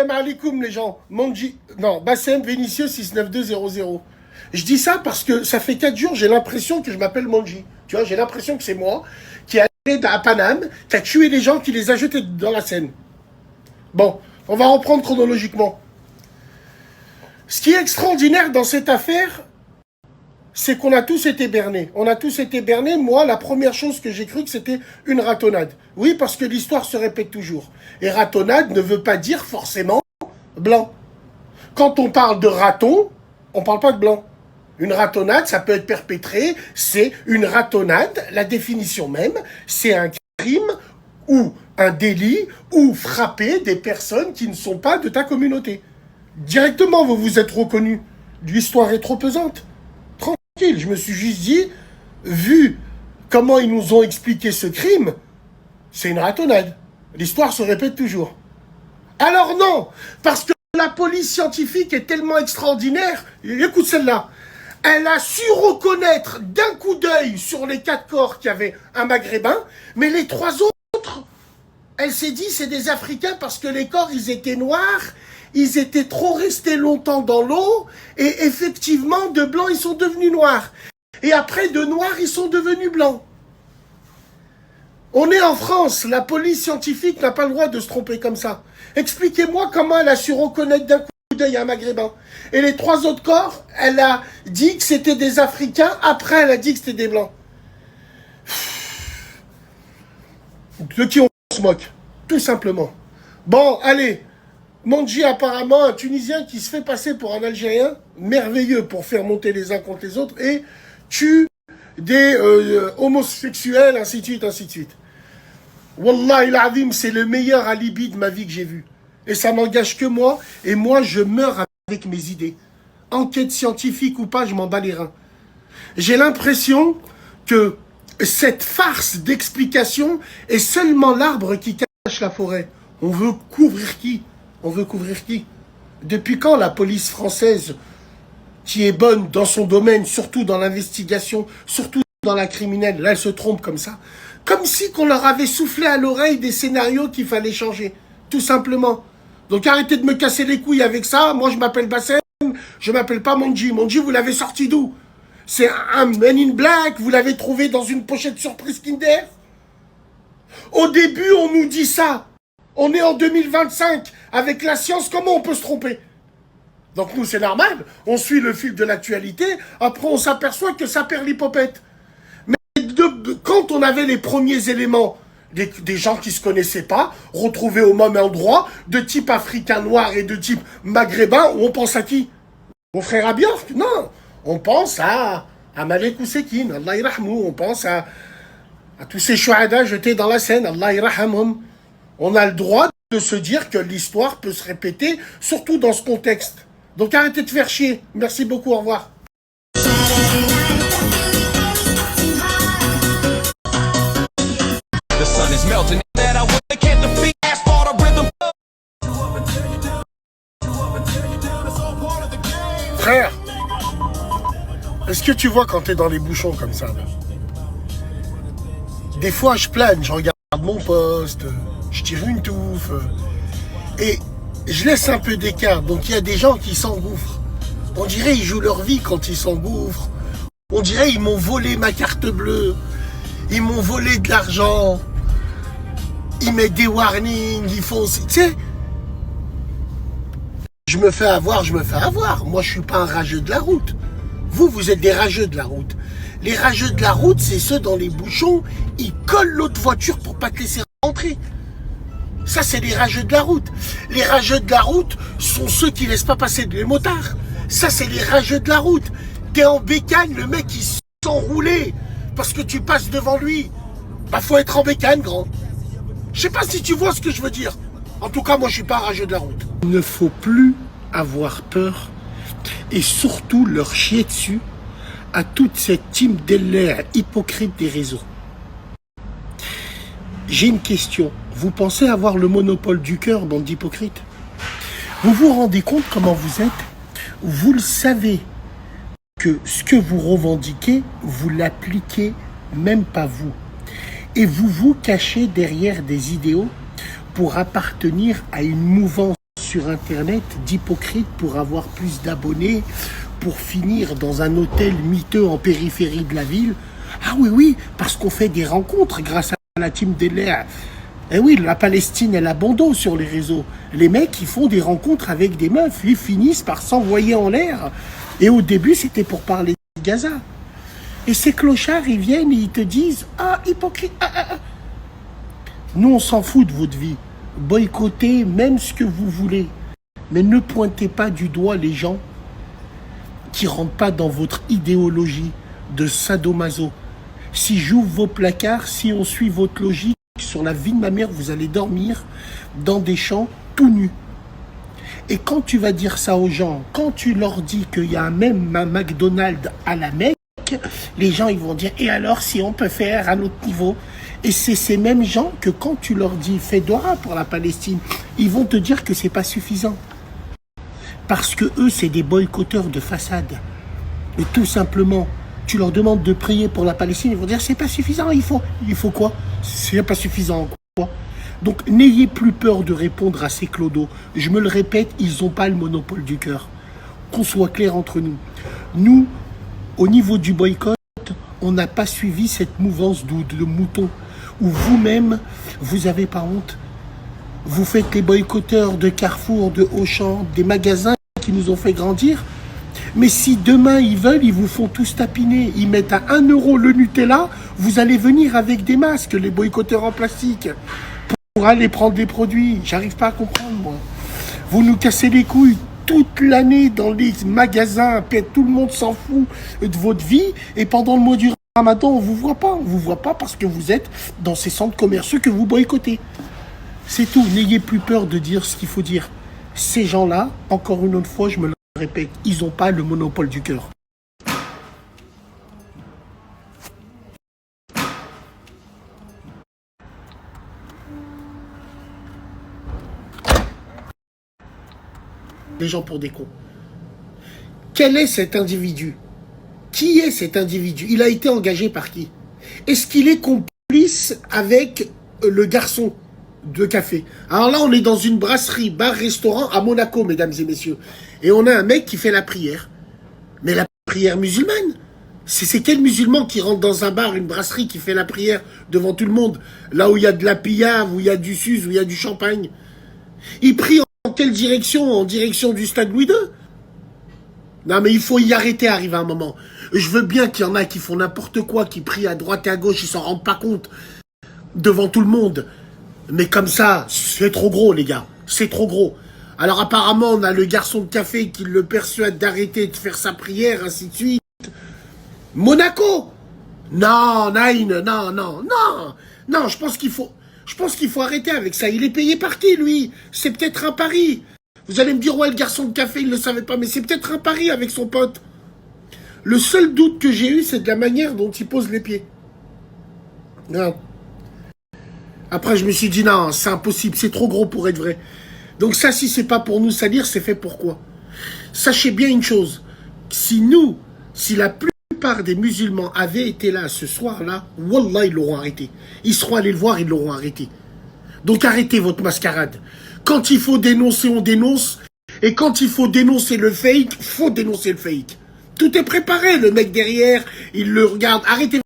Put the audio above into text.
Salam alaikum les gens. Monji, non, Bassem Vénitieux 69200. Je dis ça parce que ça fait 4 jours, j'ai l'impression que je m'appelle Monji. Tu vois, j'ai l'impression que c'est moi qui est allé à Paname, qui a tué les gens, qui les a jetés dans la Seine. Bon, on va reprendre chronologiquement. Ce qui est extraordinaire dans cette affaire, c'est qu'on a tous été bernés. On a tous été bernés. Moi, la première chose que j'ai cru que c'était une ratonnade. Oui, parce que l'histoire se répète toujours. Et ratonnade ne veut pas dire forcément blanc. Quand on parle de raton, on ne parle pas de blanc. Une ratonnade, ça peut être perpétré, c'est une ratonnade, la définition même, c'est un crime ou un délit ou frapper des personnes qui ne sont pas de ta communauté. Directement, vous vous êtes reconnu. L'histoire est trop pesante. Tranquille, je me suis juste dit, vu comment ils nous ont expliqué ce crime, c'est une ratonnade. L'histoire se répète toujours. Alors non, parce que la police scientifique est tellement extraordinaire, écoute celle-là, elle a su reconnaître d'un coup d'œil sur les 4 corps qu'il y avait un Maghrébin, mais les 3 autres, elle s'est dit c'est des Africains parce que les corps, ils étaient noirs, ils étaient trop restés longtemps dans l'eau, et effectivement, de blancs, ils sont devenus noirs. Et après, de noirs, ils sont devenus blancs. On est en France, la police scientifique n'a pas le droit de se tromper comme ça. Expliquez-moi comment elle a su reconnaître d'un coup d'œil un Maghrébin. Et les 3 autres corps, elle a dit que c'était des Africains, après elle a dit que c'était des Blancs. De qui on se moque, tout simplement. Bon, allez, Monji apparemment, un Tunisien qui se fait passer pour un Algérien, merveilleux pour faire monter les uns contre les autres, et tue des homosexuels, ainsi de suite, ainsi de suite. Wallahi l'azim, c'est le meilleur alibi de ma vie que j'ai vu. Et ça n'engage que moi, et moi je meurs avec mes idées. Enquête scientifique ou pas, je m'en bats les reins. J'ai l'impression que cette farce d'explication est seulement l'arbre qui cache la forêt. On veut couvrir qui? On veut couvrir qui? Depuis quand la police française, qui est bonne dans son domaine, surtout dans l'investigation, surtout dans la criminelle, là elle se trompe comme ça, comme si qu'on leur avait soufflé à l'oreille des scénarios qu'il fallait changer, tout simplement. Donc arrêtez de me casser les couilles avec ça. Moi je m'appelle Bassem, je m'appelle pas Monji. Monji, vous l'avez sorti d'où? C'est un Men in Black, vous l'avez trouvé dans une pochette surprise Kinder? Au début on nous dit ça. On est en 2025, avec la science, comment on peut se tromper? Donc nous c'est normal, on suit le fil de l'actualité, après on s'aperçoit que ça perd l'hypopète. Mais quand on avait les premiers éléments, des gens qui ne se connaissaient pas, retrouvés au même endroit, de type africain noir et de type maghrébin, on pense à qui? Au frère Abiork? Non, on pense à Malek Oussekine, Allah irahmou, on pense à tous ces chouhada jetés dans la Seine, Allah irahamhum. On a le droit de se dire que l'histoire peut se répéter, surtout dans ce contexte. Donc arrêtez de faire chier. Merci beaucoup, au revoir. Frère, est-ce que tu vois quand t'es dans les bouchons comme ça là? Des fois je plane, je regarde mon poste, je tire une touffe, et je laisse un peu d'écart. Donc il y a des gens qui s'engouffrent. On dirait ils jouent leur vie quand ils s'engouffrent. On dirait ils m'ont volé ma carte bleue. Ils m'ont volé de l'argent. Ils mettent des warnings. Ils font... Tu sais, je me fais avoir, je me fais avoir. Moi, je suis pas un rageux de la route. Vous, vous êtes des rageux de la route. Les rageux de la route, c'est ceux dans les bouchons. Ils collent l'autre voiture pour pas te laisser rentrer. Ça, c'est les rageux de la route. Les rageux de la route sont ceux qui laissent pas passer les motards. Ça, c'est les rageux de la route. T'es en bécane, le mec, il s'enroulé parce que tu passes devant lui. Bah, faut être en bécane, grand. Je sais pas si tu vois ce que je veux dire. En tout cas, moi, je suis pas un rageux de la route. Il ne faut plus avoir peur et surtout leur chier dessus à toute cette team d'LR hypocrite des réseaux. J'ai une question. Vous pensez avoir le monopole du cœur, bande d'hypocrites? Vous vous rendez compte comment vous êtes? Vous le savez que ce que vous revendiquez, vous l'appliquez même pas vous. Et vous vous cachez derrière des idéaux pour appartenir à une mouvance sur Internet d'hypocrites pour avoir plus d'abonnés, pour finir dans un hôtel miteux en périphérie de la ville. Ah oui, oui, parce qu'on fait des rencontres grâce à la team Deller. Eh oui, la Palestine et la bandeau sur les réseaux. Les mecs, ils font des rencontres avec des meufs, ils finissent par s'envoyer en l'air. Et au début, c'était pour parler de Gaza. Et ces clochards, ils viennent et ils te disent « Ah, hypocrite, Nous, on s'en fout de votre vie. Boycottez même ce que vous voulez. Mais ne pointez pas du doigt les gens qui ne rentrent pas dans votre idéologie de sadomaso. Si j'ouvre vos placards, si on suit votre logique, sur la vie de ma mère, vous allez dormir dans des champs tout nus. Et quand tu vas dire ça aux gens, quand tu leur dis qu'il y a même un McDonald's à la Mecque, les gens ils vont dire « Et alors si on peut faire à notre niveau ?» Et c'est ces mêmes gens que quand tu leur dis « Fais Dora pour la Palestine », ils vont te dire que c'est pas suffisant. Parce que eux, c'est des boycotteurs de façade. Et tout simplement, tu leur demandes de prier pour la Palestine, ils vont dire « C'est pas suffisant, il faut quoi ?» C'est pas suffisant, quoi. Donc n'ayez plus peur de répondre à ces clodos. Je me le répète, ils n'ont pas le monopole du cœur. Qu'on soit clair entre nous. Nous, au niveau du boycott, on n'a pas suivi cette mouvance de moutons où vous-même, vous n'avez pas honte. Vous faites les boycotteurs de Carrefour, de Auchan, des magasins qui nous ont fait grandir. Mais si demain ils veulent, ils vous font tous tapiner. Ils mettent à 1 € le Nutella, vous allez venir avec des masques, les boycotteurs en plastique, pour aller prendre des produits. J'arrive pas à comprendre, moi. Vous nous cassez les couilles toute l'année dans les magasins, tout le monde s'en fout de votre vie, et pendant le mois du Ramadan, on vous voit pas. On vous voit pas parce que vous êtes dans ces centres commerciaux que vous boycottez. C'est tout. N'ayez plus peur de dire ce qu'il faut dire. Ces gens-là, encore une autre fois, je me le répète, ils n'ont pas le monopole du cœur. Les gens pour des cons. Quel est cet individu? Qui est cet individu? Il a été engagé par qui? Est-ce qu'il est complice avec le garçon de café? Alors là, on est dans une brasserie, bar-restaurant à Monaco, mesdames et messieurs. Et on a un mec qui fait la prière. Mais la prière musulmane? C'est quel musulman qui rentre dans un bar, une brasserie, qui fait la prière devant tout le monde? Là où il y a de la pillave, où il y a du suze, où il y a du champagne. Il prie en quelle direction? En direction du stade Louis II? Non, mais il faut y arrêter, arriver à un moment. Je veux bien qu'il y en a qui font n'importe quoi, qui prient à droite et à gauche, ils s'en rendent pas compte devant tout le monde. Mais comme ça, c'est trop gros, les gars. C'est trop gros. Alors apparemment, on a le garçon de café qui le persuade d'arrêter de faire sa prière, ainsi de suite. Monaco! Non, Naïn, non, je pense qu'il faut arrêter avec ça. Il est payé par qui, lui? C'est peut-être un pari. Vous allez me dire, ouais, le garçon de café, il ne le savait pas, mais c'est peut-être un pari avec son pote. Le seul doute que j'ai eu, c'est de la manière dont il pose les pieds. Non. Après, je me suis dit, non, c'est impossible, c'est trop gros pour être vrai. Donc ça, si c'est pas pour nous salir, c'est fait pour quoi? Sachez bien une chose, si la plupart des musulmans avaient été là ce soir-là, wallah, ils l'auront arrêté. Ils seront allés le voir, ils l'auront arrêté. Donc arrêtez votre mascarade. Quand il faut dénoncer, on dénonce. Et quand il faut dénoncer le fake, faut dénoncer le fake. Tout est préparé, le mec derrière, il le regarde. Arrêtez